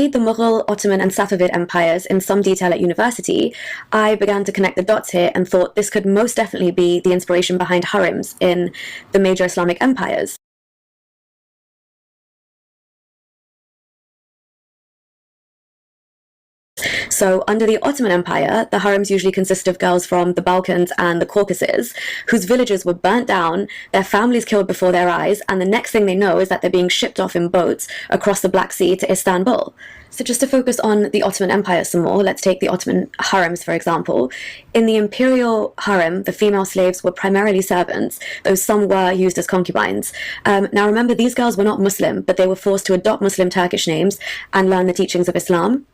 studied the Mughal, Ottoman, and Safavid empires in some detail at university, I began to connect the dots here and thought this could most definitely be the inspiration behind harems in the major Islamic empires. So, under the Ottoman Empire, the harems usually consisted of girls from the Balkans and the Caucasus, whose villages were burnt down, their families killed before their eyes, and the next thing they know is that they're being shipped off in boats across the Black Sea to Istanbul. So just to focus on the Ottoman Empire some more, let's take the Ottoman harems, for example. In the imperial harem, the female slaves were primarily servants, though some were used as concubines. Now remember, these girls were not Muslim, but they were forced to adopt Muslim Turkish names and learn the teachings of Islam.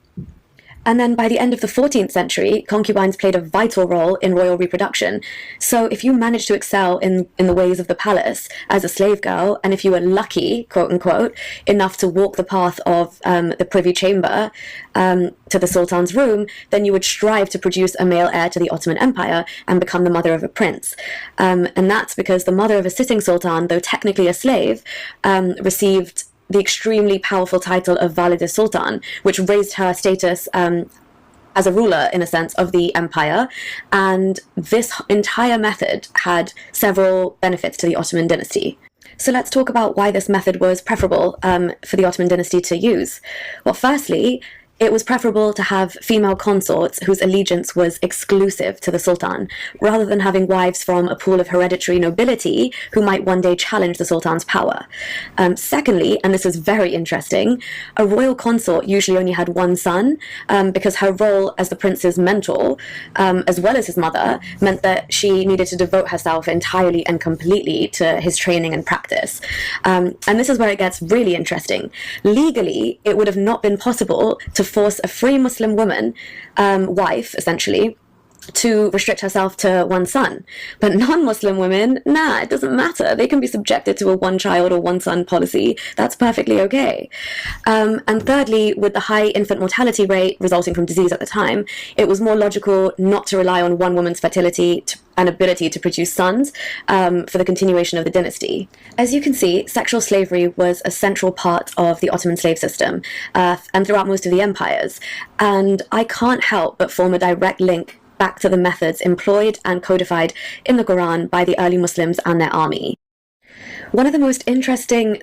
And then by the end of the 14th century, concubines played a vital role in royal reproduction. So if you managed to excel in the ways of the palace as a slave girl, and if you were lucky, quote unquote, enough to walk the path of the privy chamber to the sultan's room, then you would strive to produce a male heir to the Ottoman Empire and become the mother of a prince. And that's because the mother of a sitting sultan, though technically a slave, received the extremely powerful title of Valide Sultan, which raised her status as a ruler, in a sense, of the empire. And this entire method had several benefits to the Ottoman dynasty. So let's talk about why this method was preferable for the Ottoman dynasty to use. Well, firstly, it was preferable to have female consorts whose allegiance was exclusive to the sultan, rather than having wives from a pool of hereditary nobility who might one day challenge the sultan's power. Secondly, and this is very interesting, a royal consort usually only had one son, because her role as the prince's mentor, as well as his mother, meant that she needed to devote herself entirely and completely to his training and practice. And this is where it gets really interesting. Legally, it would have not been possible to force a free Muslim woman, wife, essentially, to restrict herself to one son. But non-Muslim women, nah, it doesn't matter. They can be subjected to a one-child or one-son policy. That's perfectly okay. And thirdly, with the high infant mortality rate resulting from disease at the time, it was more logical not to rely on one woman's fertility and ability to produce sons for the continuation of the dynasty. As you can see, sexual slavery was a central part of the Ottoman slave system and throughout most of the empires. And I can't help but form a direct link back to the methods employed and codified in the Quran by the early Muslims and their army. One of the most interesting stories